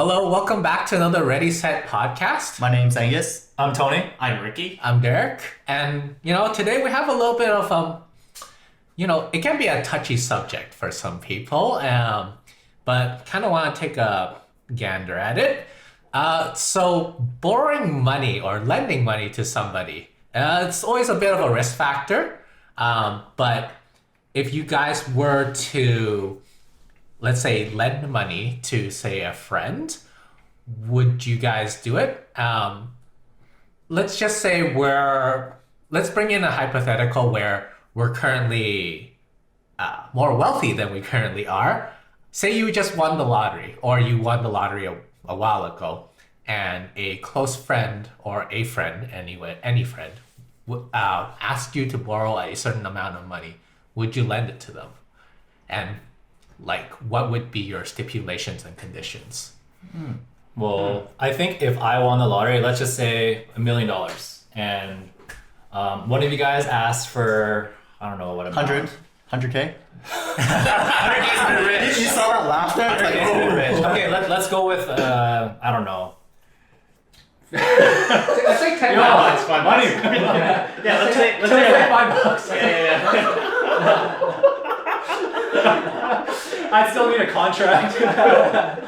Hello, welcome back to another RDY SET Podcast. My name's Angus. I'm Tony. I'm Ricky. I'm Derek. And, today we have a little bit of, it can be a touchy subject for some people, but kind of want to take a gander at it. So borrowing money or lending money to somebody, it's always a bit of a risk factor. But if you guys were to, let's say, lend money to, say, a friend, would you guys do it? Let's just say let's bring in a hypothetical where we're currently more wealthy than we currently are. Say you just won the lottery, or you won the lottery a while ago, and a close friend or a friend, anyway, any friend, asked you to borrow a certain amount of money. Would you lend it to them? And what would be your stipulations and conditions? Well, I think if I won the lottery, let's just say $1 million, and one of you guys asked for, I don't know what amount. 100K? 100K is You saw that laughter? Okay, let's go with, I don't know. Let's say $10. That's fun. Money. Yeah, let's say $5. I'd still need a contract.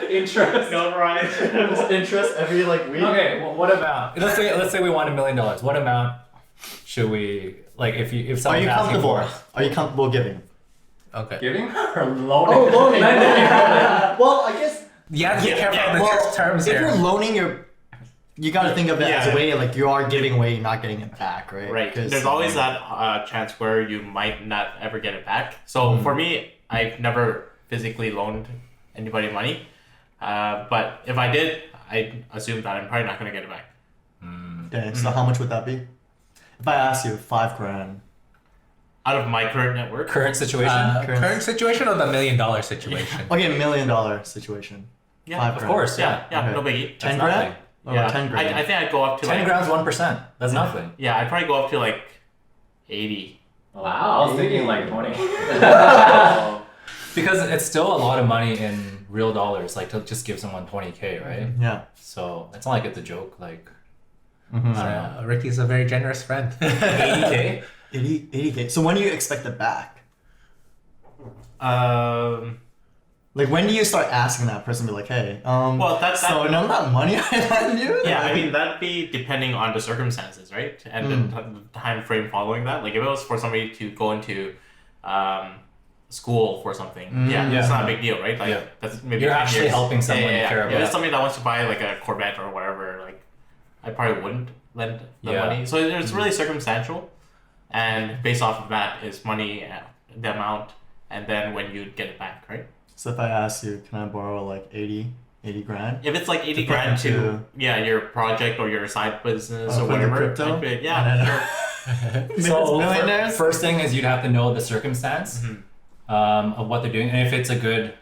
Interest. Notarized. Interest every week? Okay, well, what about, let's say we want $1 million. What amount should we, if Are someone's you asking comfortable? for? Are you comfortable giving? Okay. Giving or loaning? Oh, loaning. Well, I guess You have to be careful of the terms if here. you're loaning, you got to think of it as a way you are giving away, you're not getting it back, right? Right. 'Cause, There's always that chance where you might not ever get it back. So for me, I've never physically loaned anybody money. But if I did, I assume that I'm probably not going to get it back. Okay, so how much would that be? If I ask you $5,000. Out of my current net worth. Current situation? Current situation or the $1 million situation? Okay, $1 million situation. Yeah, $5,000. Of course, yeah. Yeah, Okay. no biggie. 10 That's grand? nothing. Or Yeah, 10 grand? I think I'd go up to 10 grams, 1%. That's nothing. Yeah, I'd probably go up to 80. Wow, I was thinking 20. Because it's still a lot of money in real dollars, to just give someone 20K, right? Yeah. So it's not like it's a joke, I don't know. Ricky's a very generous friend. 80K? 80K. So when do you expect it back? When do you start asking that person, be like, hey, Well, that's so remember that money I lent you? Yeah, I mean, that'd be depending on the circumstances, right? And the time frame following that. If it was for somebody to go into school for something, it's not a big deal, right? That's maybe You're 10 actually years. helping someone you care If about. it's somebody that wants to buy a Corvette or whatever, I probably wouldn't lend the money. So it's really circumstantial, and based off of that is money, the amount, and then when you get it back, right? So if I ask you, can I borrow 80 grand? If it's 80 put grand into- your project or your side business or put in whatever, crypto? I'd be- yeah, sure. So Millionaires? first thing is you'd have to know the circumstance of what they're doing, and if it's a good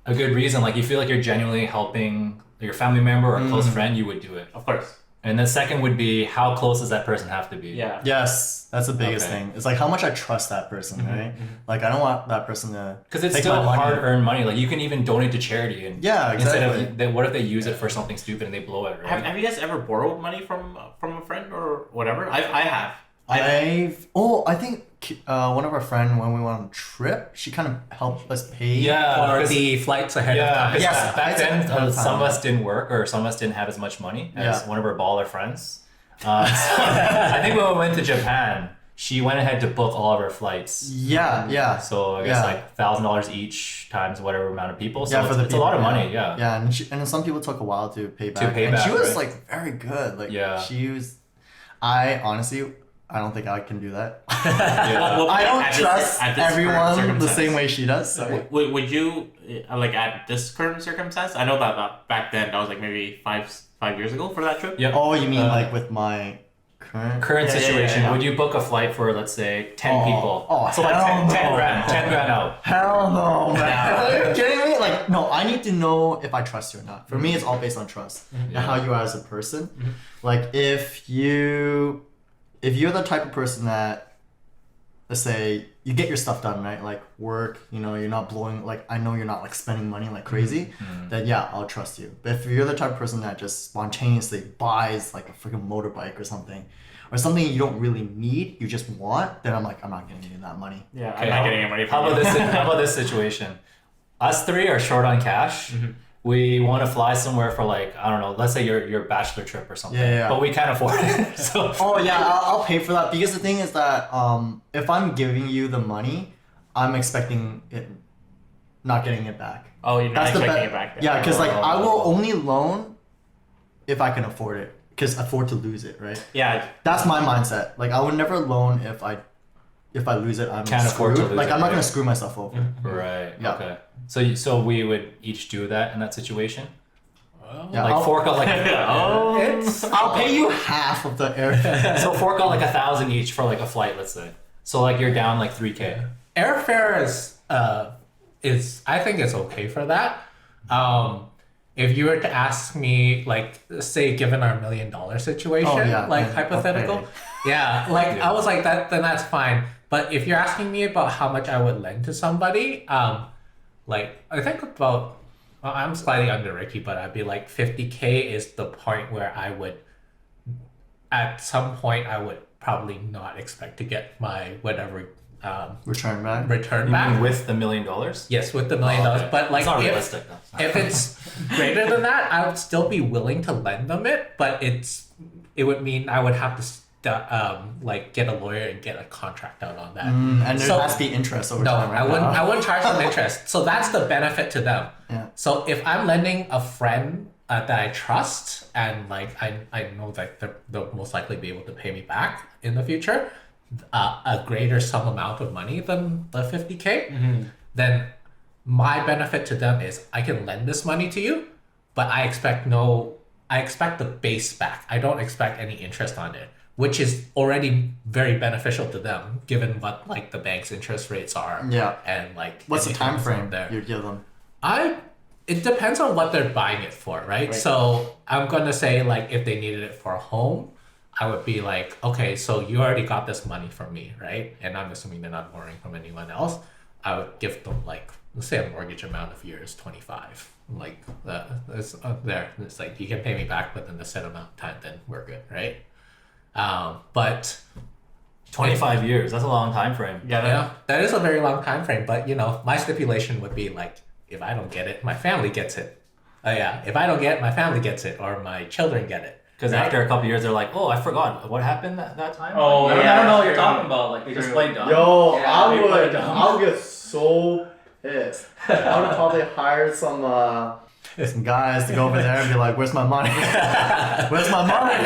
reason, you feel like you're genuinely helping your family member or a close friend, you would do it. Of course. And the second would be, how close does that person have to be? Yeah. Yes, that's the biggest Okay. thing. It's how much I trust that person, right? I don't want that person to Because it's take still my money. hard-earned money. You can even donate to charity, and Yeah, instead exactly. of what if they use it for something stupid and they blow it, right? Have you guys ever borrowed money from a friend or whatever? I have. I think one of our friends, when we went on a trip, she kind of helped us pay. Yeah, Or the flights ahead of yeah. time. Yes, Back then, ahead of some of time. us didn't work, or some of us didn't have as much money as Yeah. one of our baller friends. So I think when we went to Japan, she went ahead to book all of our flights. Yeah. So I guess Yeah. $1,000 each times whatever amount of people. So Yeah, for the it's a lot of people, money. Yeah. Yeah, and then some people took a while to pay back. pay and back, she was right? very good. Yeah. She was. I honestly, I don't think I can do that. Yeah. I don't At trust at this current everyone the circumstance. same way she does. So. Would you at this current circumstance? I know that back then that was maybe five years ago for that trip. Yep. Oh, you mean with my Current Yeah, yeah, situation, yeah. would you book a flight for, let's say, 10 Oh. people? Oh, so hell 10 no. grand. 10 grand out. Hell no, man. Are you kidding me? No, I need to know if I trust you or not. For me, it's all based on trust and how you are as a person. If you're the type of person that, let's say you get your stuff done, right? Like work, you know, you're not blowing, like I know you're not like spending money like crazy, then yeah, I'll trust you. But if you're the type of person that just spontaneously buys like a freaking motorbike or something you don't really need, you just want, then I'm like, I'm not giving you that money. Yeah, Okay, I'm not getting it money from how about you. this? How about this situation? Us three are short on cash. We want to fly somewhere for like, I don't know, let's say your bachelor trip or something. Yeah. But we can't afford it. So Oh yeah, I'll pay for that, because the thing is that if I'm giving you the money, I'm expecting it, not getting it back. Oh, you're not That's the expecting bet. it back then. Yeah, because like I will Oh. only loan if I can afford it, because afford to lose it, right? Yeah. That's my mindset. Like I would never loan if I lose it, I'm Can't afford to screwed. lose Like it, I'm not right? gonna screw myself over. right. Yeah. Okay. So we would each do that in that situation. Yeah, Like I'll, fork out like I'll pay you half of the airfare. so fork out like 1,000 each for like a flight, let's say. So like you're down like 3K. Airfare is I think it's okay for that. If you were to ask me, like, say, given our $1 million situation, Oh, yeah, like then hypothetical, okay. yeah, like Yeah. I was like that, then that's fine. But if you're asking me about how much I would lend to somebody, like I think about, well, I'm slightly under Ricky, but I'd be like 50K is the point where I would, at some point, I would probably not expect to get my whatever Return back. return You back. mean with the $1 million? Yes, with the $1 million. Okay. But like it's not if, realistic though. if it's greater than that, I would still be willing to lend them it, but it would mean I would have to like get a lawyer and get a contract out on that. And there So- has to be interest over No, time, right? I wouldn't charge them interest. So that's the benefit to them. Yeah. So if I'm lending a friend that I trust and like I know that they'll most likely be able to pay me back in the future, a greater sum amount of money than the 50K, then my benefit to them is I can lend this money to you, but I expect the base back. I don't expect any interest on it, which is already very beneficial to them given what like the bank's interest rates are. Yeah. And like What's the anything time frame from there. you give them? It depends on what they're buying it for, right? So I'm gonna say like if they needed it for a home, I would be like, okay, so you already got this money from me, right? And I'm assuming they're not borrowing from anyone else. I would give them like, let's say a mortgage amount of years, 25. Like it's there. It's like you can pay me back within a set amount of time, then we're good, right? But 25 years. That's a long time frame. yeah, that is a very long time frame. But you know, my stipulation would be like, if I don't get it, my family gets it. If I don't get it, my family gets it, or my children get it. Because after a couple years, they're like, "Oh, I forgot what happened that time." Oh, I yeah. don't know what you're talking about. Like they just played dumb. Yo, Yeah, they played dumb. I'll get so pissed. I would probably hire some guys to go over there and be like, "Where's my money? Where's my money?"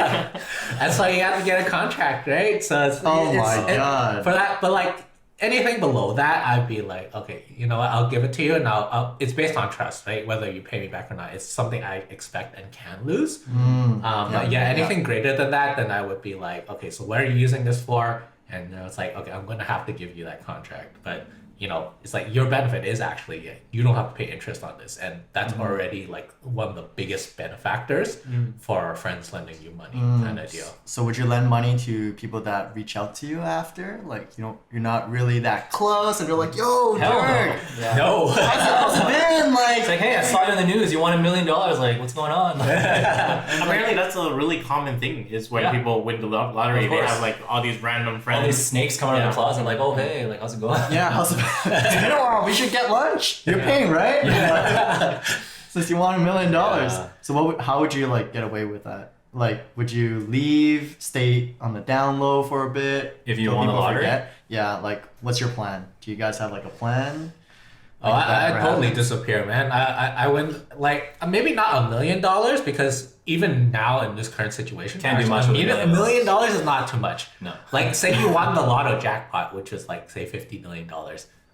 That's why you have to get a contract, right? So it's God. for that. But like anything below that, I'd be like, okay, you know what? I'll give it to you, and I'll it's based on trust, right? Whether you pay me back or not, it's something I expect and can lose. But anything greater than that, then I would be like, okay, so what are you using this for? And it's like, okay, I'm gonna have to give you that contract, but you know, it's like your benefit is actually you don't have to pay interest on this, and that's already like one of the biggest benefactors for our friends lending you money kind of deal. So would you lend money to people that reach out to you after? Like, you know, you're not really that close and they're like, "Yo, Hell Dirk, no. No. how's it been?" Like, It's like, hey, I saw it in the news. You won $1 million. Like, what's going on? Apparently, that's a really common thing. Is when Yeah. people win the lottery, Of they course. have like all these random All friends. these snakes coming out of the closet, like, oh hey, like how's it going? yeah, how's it it's been a while. We should get lunch. You're paying, right? Since you won $1 million. Yeah. So how would you like get away with that? Like, would you leave, stay on the down low for a bit? If you till won the people lottery? forget? Yeah, like, what's your plan? Do you guys have like a plan? Oh, Like, if that I ever totally happens? disappear, man. I win like maybe not $1 million because even now in this current situation, Can't do actually, much with $1 million is not too much. No. Like say you won the lotto jackpot, which was like say $50 million.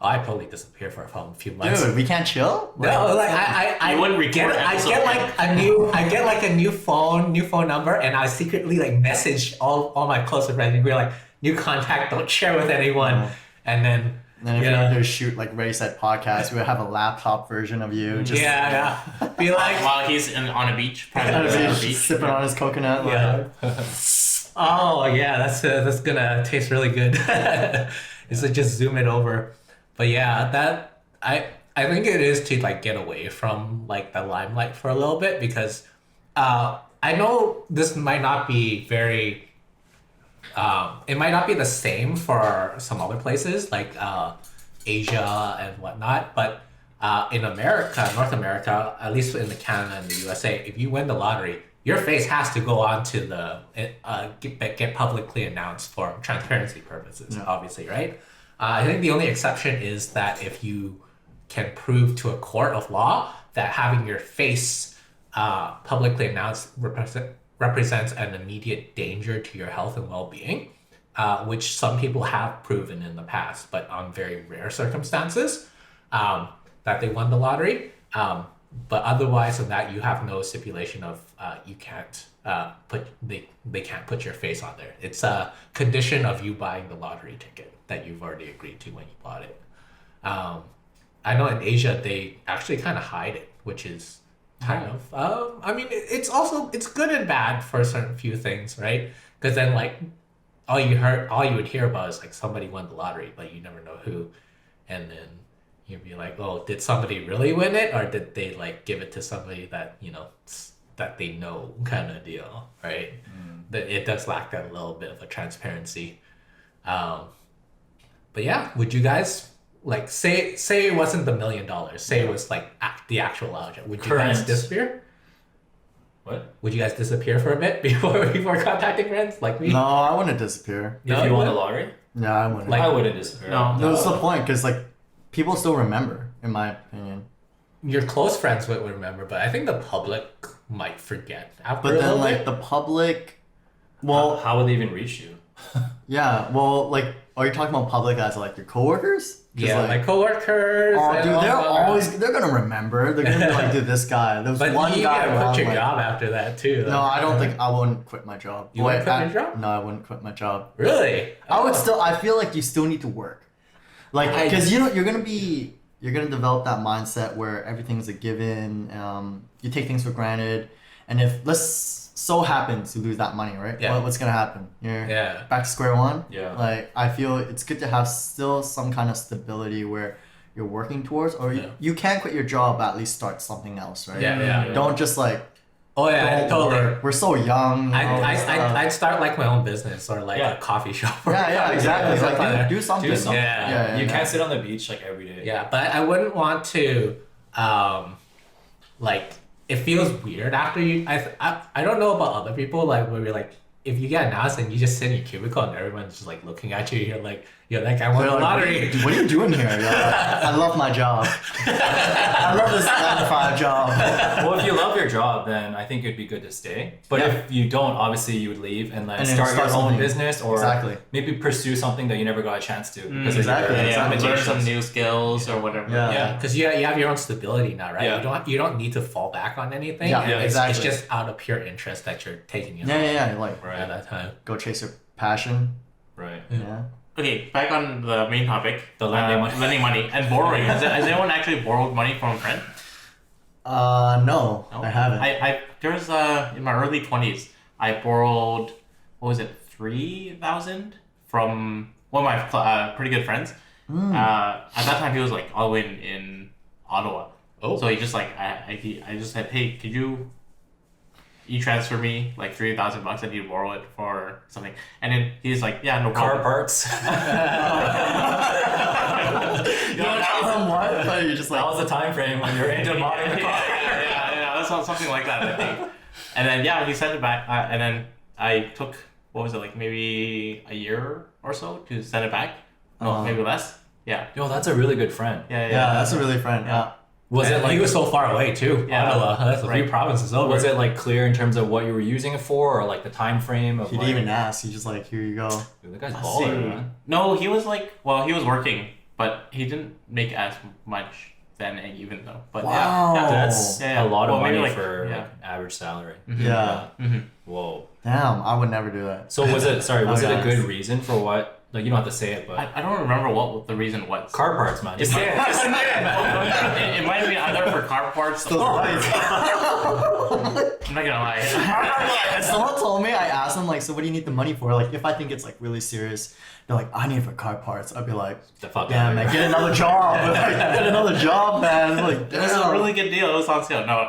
Oh, I totally disappear for a few months. Dude, we can't chill? No, like I You wouldn't get record I episode. get like a new phone number, and I secretly like message all my closest friends and be like, new contact, don't share with anyone, and then. And then if Yeah. you need to shoot like RDY SET Podcast, we would have a laptop version of you. Just Yeah. Be like, While he's on a beach, on privately a on a beach, beach. sipping on his coconut. Yeah. Oh yeah, that's gonna taste really good. is to just zoom it over. But yeah, that I think it is to like get away from like the limelight for a little bit, because I know this might not be very it might not be the same for some other places like Asia and whatnot, but in America, North America, at least in the Canada and the USA, if you win the lottery, your face has to go on to the get publicly announced for transparency purposes, obviously, right? I think the only exception is that if you can prove to a court of law that having your face publicly announced represents an immediate danger to your health and well-being, which some people have proven in the past, but on very rare circumstances, that they won the lottery. But otherwise than that, you have no stipulation of you can't they can't put your face on there. It's a condition of you buying the lottery ticket that you've already agreed to when you bought it. I know in Asia they actually kind of hide it, which is kind of I mean it's good and bad for a certain few things, right? Because then like all you would hear about is like somebody won the lottery, but you never know who, and then you'd be like, oh, did somebody really win it, or did they like give it to somebody that that they know, kind of deal, right? That it does lack that little bit of a transparency. But yeah, would you guys like say it wasn't the $1 million, say it was like the actual object, would you guys disappear? What? Would you guys disappear for a bit before contacting friends like me? No, I wouldn't disappear. If you won the lottery? Yeah, I wouldn't. Like- I wouldn't disappear. No. That's the point, because like people still remember, in my opinion. Your close friends would remember, but I think the public might forget after But a then little like bit. the public, well, How would they even reach you? yeah, well, like, are you talking about public as like your coworkers? 'Cause, Yeah, my coworkers. oh, and dude, all they're gonna remember. They're gonna be like, dude, this guy. There was But one you guy. gotta around, quit your like- job after that too. No, I don't think I wouldn't quit my job. You wouldn't quit I- your job? No, I wouldn't quit my job. Really? I would still. I feel like you still need to work, like, because you're gonna develop that mindset where everything's a given. You take things for granted, and if let's so happens you lose that money, right? Yeah. What's gonna happen? You're Yeah. back to square one. Yeah. Like, I feel it's good to have still some kind of stability where you're working towards, or Yeah. you can't quit your job, but at least start something else, right? Yeah. Don't just like. Oh yeah, don't totally. work. We're so young. and all this stuff. I'd start like my own business or like Yeah. a coffee shop. Or Yeah, exactly. something Like, that. do something. Do something. Yeah. You can't sit on the beach like every day. Yeah, but I wouldn't want to, like, it feels weird after you. I don't know about other people, like, where you're like, if you get announced and you just sit in your cubicle and everyone's just like looking at you, you're like, yo, that guy won the They're like, lottery. What are you doing here? I love my job. I love this 9-to-5 job. Well, if you love your job, then I think it'd be good to stay. But Yeah. if you don't, obviously you would leave and then And then start your start own something. business, or Exactly. maybe pursue something that you never got a chance to because exactly. of your Yeah, learn limitations. some new skills or whatever. Yeah. Yeah, because you have your own stability now, right? Yeah. You don't need to fall back on anything. Yeah, and yeah, it's exactly. just out of pure interest that you're taking it Yeah. Like, at that time. go chase your passion. Right. Yeah. Okay, back on the main topic. The lending money. Lending money and borrowing. Has anyone actually borrowed money from a friend? No, I haven't. There was in my early 20s, I borrowed, what was it, 3,000 from one of my pretty good friends. At that time, he was like all the way in Ottawa. Oh. So he just like, I just said, hey, could you e-transfer me like $3,000 and he'd borrow it for something. And then he's like, yeah, no Car problem. parts. You don't tell them what, but you're just like, That was the time frame when you're into buying the car. yeah, that's something like that, I think. And then, yeah, he sent it back. And then I took, what was it, like maybe a year or so to send it back? No, maybe less. Yeah. Yo, that's a really good friend. Yeah, yeah, that's a really friend. Yeah. Was And it like he was so far away too? Yeah. Ottawa. That's a few Right. provinces over. was it like clear in terms of what you were using it for, or like the time frame of He like, didn't even ask. He's just like, here you go. Dude, that guy's Let's baller, see. man. No, he was like, well, he was working, but he didn't make as much then even though. But Wow. yeah. That's Yeah, yeah. a lot of Well, maybe money like- for yeah. like average salary. Yeah. Mm-hmm. Whoa. Damn, I would never do that. So was it it a yes. good reason for what? Like, you don't have to say it, but I don't remember what the reason was. car parts, man. Just say it. Just say it. It might have been either for car parts or... I'm not gonna lie. And someone told me, I asked them, like, so what do you need the money for? Like, if I think it's, like, really serious, they're like, I need it for car parts. I'd be like, The fuck damn, out man, of here. get another job. Like, get another job, man. Like, It was a damn. really good deal. It was on sale. No,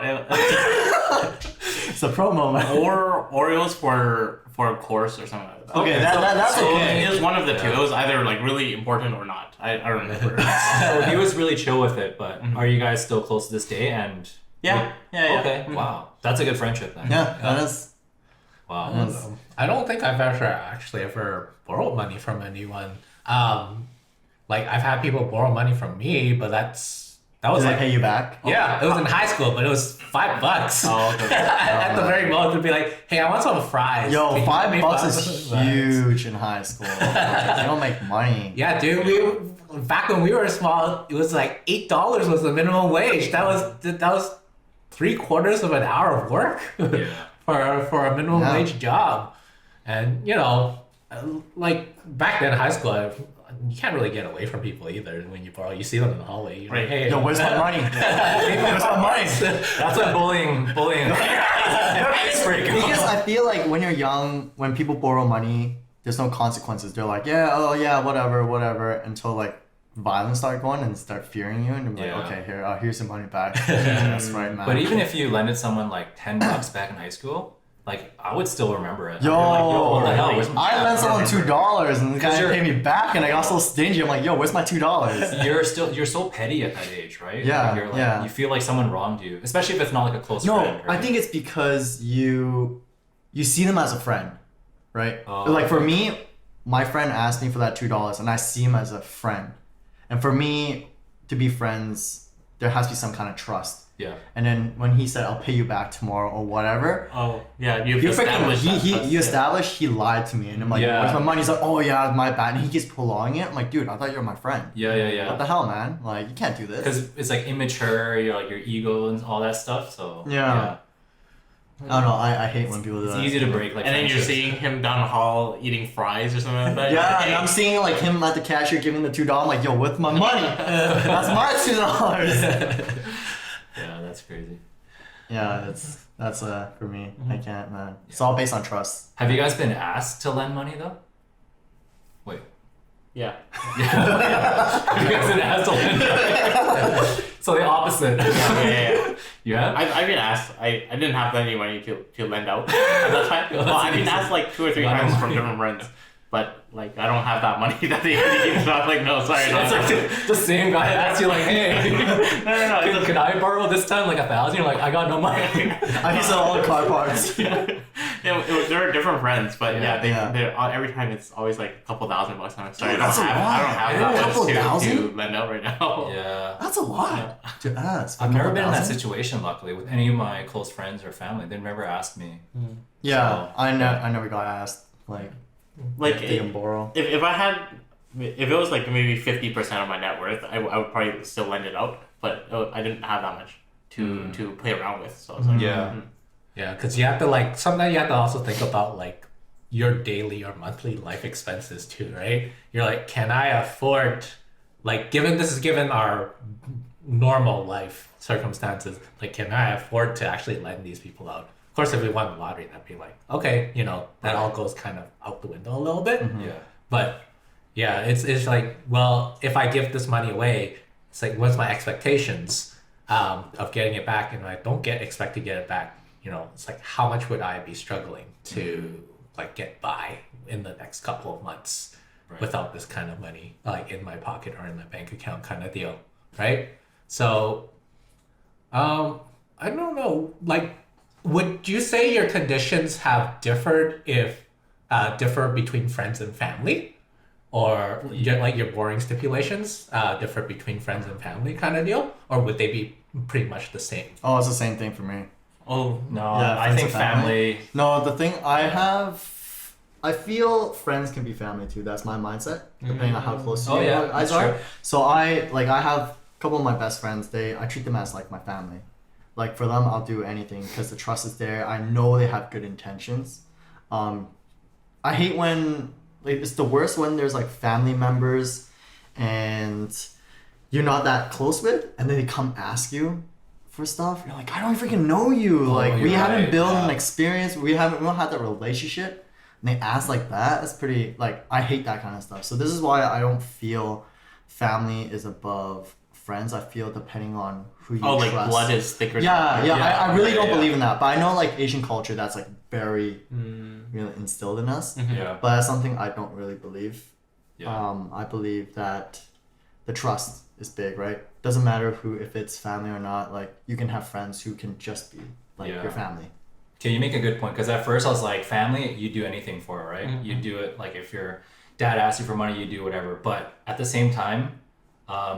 It's a promo, man. or Oreos for a course or something like that. Okay, that's so okay. It was one of the two. It was either like really important or not. I don't remember. So he was really chill with it, but are you guys still close to this day? And Yeah. Okay, wow, that's a good friendship then. Yeah, that is. Wow. That's- I don't think I've ever borrowed money from anyone. Like I've had people borrow money from me, but that was Did they like pay you back? yeah, it was in high school, but it was $5. Oh, okay. At the very most, it'd be like, hey, I want some fries. Yo, Can you $5 give me is $5? huge in high school. Like, you don't make money. Yeah, dude. Back when we were small, it was like $8 was the minimum wage. That was 3/4 of an hour of work Yeah. for a minimum Yeah. wage job, and like back then, high school, you can't really get away from people either. When you borrow, you see them in the hallway. You're Right. like, hey, Yo, where's my money? Where's my money? That's what bullying. Because I feel like when you're young, when people borrow money, there's no consequences. They're like, yeah, whatever, until like violence start going and start fearing you, and you're like, Yeah. okay, here's your money back. That's right, man. But even if you lended someone like $10 back in high school, like I would still remember it. Yo, I'd be like, yo, what the hell? Where's my I lent someone $2 and the guy you're- paid me back, and I got so stingy. I'm like, yo, where's my $2? You're so petty at that age, right? Yeah, Like, you're like, yeah. You feel like someone wronged you, especially if it's not like a close No, friend. Right? I think it's because you see them as a friend, right? Oh. Like for me, my friend asked me for that $2, and I see him as a friend. And for me to be friends, there has to be some kind of trust. Yeah. And then when he said, I'll pay you back tomorrow or whatever, Oh, yeah. You've he established that trust, you established he lied to me. And I'm like, Yeah. where's my money? He's like, oh yeah, my bad. And he keeps prolonging it. I'm like, dude, I thought you were my friend. Yeah. What the hell, man? Like, you can't do this. Because it's like immature, you're like your ego and all that stuff. So Yeah. I don't know. I hate when people do It's that. easy to break. Like, And then you're friendships. seeing him down the hall eating fries or something like that. Yeah, Hey, and I'm seeing like him at the cashier giving the $2. I'm like, yo, what's my money? That's my $2. Yeah, that's crazy. Yeah, that's for me. I can't, man. It's all based on trust. Have you guys been asked to lend money though? Wait. Yeah. You guys been asked to lend money? So the opposite. Yeah. You have? I've been asked. I didn't have any money to lend out at that time. Well, I've been asked like 2 or 3 Lend times from money. different friends, but like I don't have that money that they need. So I'm like, no, sorry. It's like the same guy asks you like, hey, no. could I borrow this time like 1,000? You're like, I got no money. I used all the car parts. There are different friends, but Yeah. they're every time it's always like a couple $1,000 bucks. I'm like, sorry, Dude, that's a lot. I don't have that A much couple to thousand? lend out right now. Yeah. That's a lot to ask. I've never A been in that $1,000? situation, luckily, with any of my close friends or family. They've never asked me. Yeah, So- I never got asked. Like, Like they can borrow. if it was like maybe 50% of my net worth, I would probably still lend it out. But I didn't have that much to play around with. So I was like, Yeah. Yeah, because you have to like sometimes you have to also think about like your daily or monthly life expenses too, right? You're like, can I afford, like, given our normal life circumstances, like, can I afford to actually lend these people out? Of course, if we won the lottery, that'd be like, okay, that all goes kind of out the window a little bit. Yeah. But yeah, it's like, well, if I give this money away, it's like, what's my expectations of getting it back? And I don't expect to get it back. It's like, how much would I be struggling to like get by in the next couple of months without this kind of money, like in my pocket or in my bank account kind of deal, right? So, I don't know, like, would you say your conditions have differed differ between friends and family? Or like your boring stipulations differ between friends and family kind of deal? Or would they be pretty much the same? Oh, it's the same thing for me. Oh, no. Yeah, I friends think and family. family. No, the thing I feel friends can be family too. That's my mindset, depending on how close Oh, you yeah, guys that's are. true. So I have a couple of my best friends. I treat them as like my family. Like for them, I'll do anything because the trust is there. I know they have good intentions. I hate when like it's the worst when there's like family members and you're not that close with, and then they come ask you for stuff. You're like, I don't freaking know you. Like we haven't built an experience. We don't have that relationship. And they ask like that. It's pretty like I hate that kind of stuff. So this is why I don't feel family is above friends. I feel depending on who you trust. Like blood is thicker. I really don't believe in that. But I know like Asian culture that's like very really instilled in us. Yeah. But that's something I don't really believe. Yeah. I believe that the trust is big, right? Doesn't matter who, if it's family or not. Like you can have friends who can just be like your family. Okay, you make a good point, because at first I was like, family, you do anything for it, right? You do it, like if your dad asks you for money, you do whatever. But at the same time,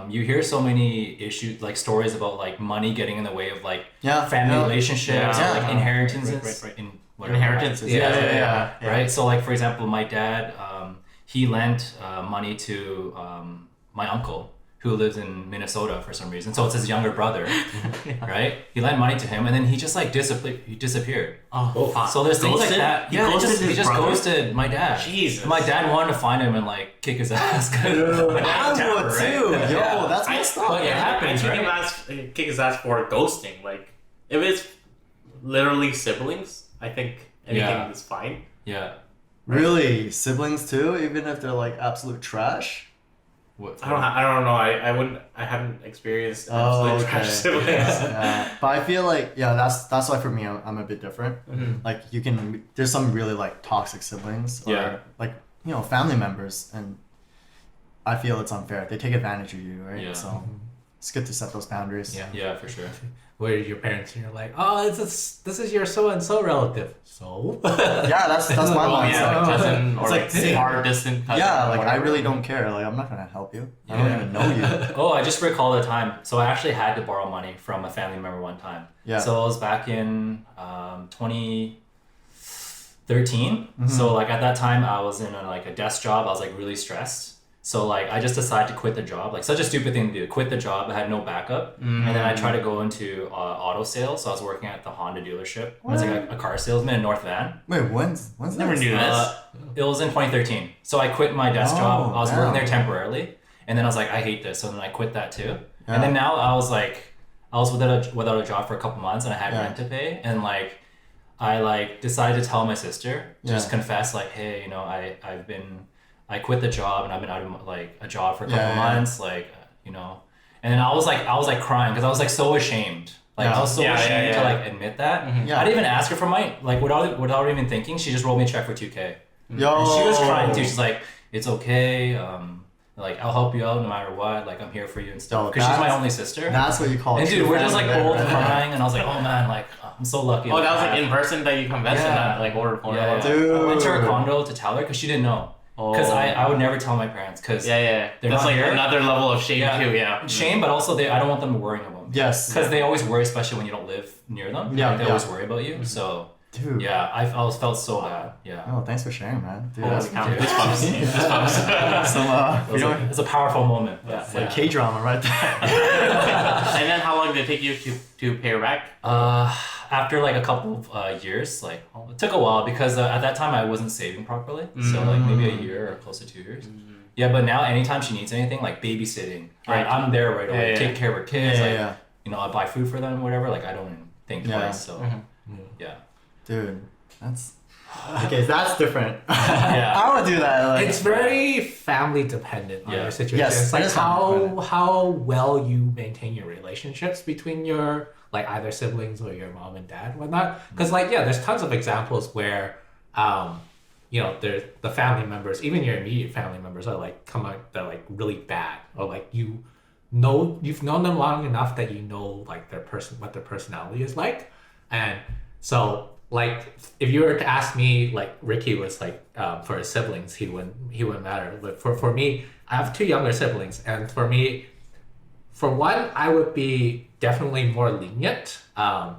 you hear so many issues, like stories about like money getting in the way of like family relationships, or, like inheritances. Inheritances. Right. So like for example, my dad, he lent money to my uncle who lives in Minnesota for some reason. So it's his younger brother, right? He lent money to him, and then he just like disappeared. Oh, fuck. So there's things like Ghosted? that. He Yeah, ghosted he just brother? ghosted my dad. Jesus. My dad wanted to find him and like kick his ass. My dad's I would rapper, too. right? Yo, that's messed up. But it happens, I right? kick his ass for ghosting. Like, if it's literally siblings, I think anything is fine. Yeah. Really, siblings too, even if they're like absolute trash. What? I don't know. I haven't experienced absolute trash siblings. Yeah. But I feel like that's why for me I'm a bit different. Like there's some really like toxic siblings or like family members, and I feel it's unfair. They take advantage of you, right? Yeah. So it's good to set those boundaries. Yeah, for sure. Where your parents and you're like, oh, this is your so and so relative. So Yeah, that's my mindset. Cousin or It's like like, far distant cousin. Yeah, like I whatever. really don't care. Like I'm not gonna help you. I don't even know you. Oh, I just recalled a time. So I actually had to borrow money from a family member one time. Yeah. So it was back in 2013. So like at that time I was in a desk job. I was like really stressed. So like I just decided to quit the job. Like such a stupid thing to do. Quit the job. I had no backup. And then I tried to go into auto sales. So I was working at the Honda dealership. I was like a car salesman in North Van. Wait, when's Never this? knew this. It was in 2013. So I quit my desk job. I was working there temporarily. And then I was like, I hate this. So then I quit that too. And then now I was without a job for a couple months, and I had rent to pay. And like, I like decided to tell my sister, just confess like, hey, I quit the job and I've been out of like a job for a couple months, like, and then I was like crying because I was like so ashamed. Like I was so ashamed to like admit that. I didn't even ask her for money, like without even thinking. She just rolled me a check for $2,000. Yo. And she was crying too. She's like, it's okay. Like I'll help you out no matter what. Like I'm here for you and stuff. Because she's my only sister. That's what you call. And dude, true we're just like family, both right? crying, and I was like, oh man, like I'm so lucky. Oh, that was like in person that you confessed in that like order form. Yeah. Dude. I went to her condo to tell her because she didn't know. Because I would never tell my parents because They're They're that's not like here. another level of shame too. Yeah. Shame, but also I don't want them worrying about me. Yes. Because they always worry, especially when you don't live near them. Yeah, Like, they always worry about you. So Dude. yeah, I always felt so bad. Yeah. Oh, thanks for sharing, man. Dude, Holy that's cow. Goosebumps. some It's a powerful moment. But, Yeah. like K-drama right there. And then how long did it take you to pay her back? After like a couple of years, like it took a while because at that time I wasn't saving properly. So like maybe a year or close to 2 years. Yeah, but now anytime she needs anything, like babysitting, Right. I'm there right away. Yeah. Take care of her kids. Yeah, I buy food for them, whatever. Like I don't even think twice. So yeah. Dude, that's okay. That's different. Yeah. I would do that. Like, it's very family dependent on your situation. Yes, It's like it is family dependent. how well you maintain your relationships between your like either siblings or your mom and dad, whatnot. Because there's tons of examples where, there's the family members, even your immediate family members, are like they're like really bad, or like you've known them long enough that you know like what their personality is like, and so. Like if you were to ask me, like Ricky was like for his siblings, he wouldn't matter. But for me, I have 2 younger siblings, and for me, for one, I would be definitely more lenient. And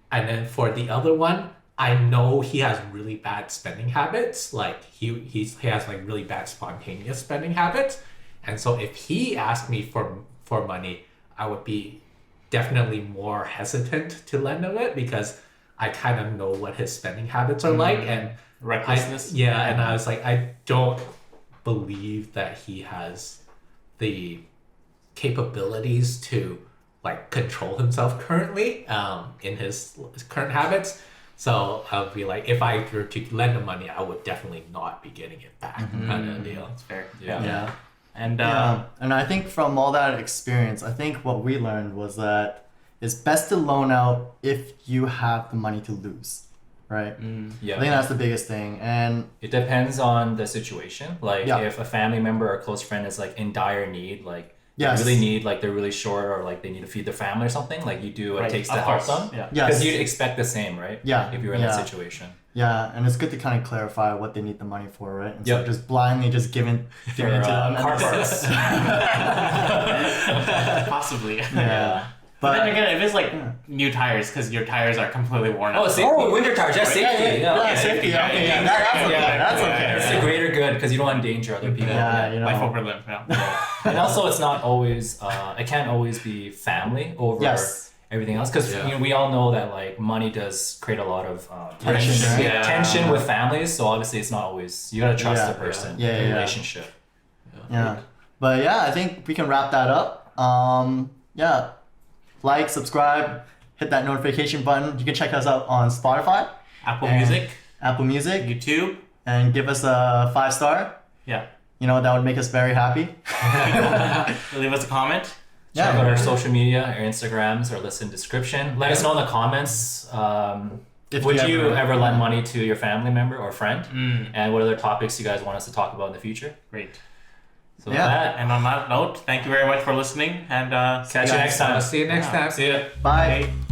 then for the other one, I know he has really bad spending habits. Like he has like really bad spontaneous spending habits, and so if he asked me for money, I would be definitely more hesitant to lend him it because I kind of know what his spending habits are like, and recklessness. And I was like, I don't believe that he has the capabilities to like control himself currently in his current habits. So I'll be like, if I were to lend him money, I would definitely not be getting it back, kind of deal. That's fair. Yeah. And And I think from all that experience, I think what we learned was that it's best to loan out if you have the money to lose, right? Yeah. I think that's the biggest thing. And It depends on the situation. Like Yeah. if a family member or a close friend is like in dire need, like Yes. they really need, like they're really short or like they need to feed their family or something, like you do what Right, it takes to of help course, them. yeah. Yes. Because you'd expect the same, right? Yeah, If you were in yeah. that situation. yeah, and it's good to kind of clarify what they need the money for, right? Instead Yep. of just blindly just giving it to them. car parts. possibly. Yeah. But then But again, if it's like new tires, because your tires are completely worn out. Oh, safety. Winter tires. That's Right. safety. Yeah. yeah, safety. Okay, yeah, that's okay. Yeah. That's okay. It's the greater good because you don't endanger other people. Yeah, you know. Life over limb. Yeah. And also, it's not always. It can't always be family over Yes. everything else because Yeah. you know, we all know that like money does create a lot of Tension, right? Yeah. tension with families. So obviously, it's not always. You gotta trust Yeah. the person, Yeah, the yeah. relationship. Yeah. But yeah, I think we can wrap that up. Yeah. Like, subscribe, hit that notification button. You can check us out on Spotify, Apple And- Music, Apple Music, YouTube. and give us a 5-star. Yeah. You know, that would make us very happy. Leave us a comment. Check out Yeah. our social media, our Instagrams, our list in description. Let us know in the comments. If Would you you ever- ever lend money to your family member or friend? Mm, And what other topics you guys want us to talk about in the future? great. So Yeah. with that, And on that note, thank you very much for listening. And catch you next time. See you next time. See ya. Bye. bye.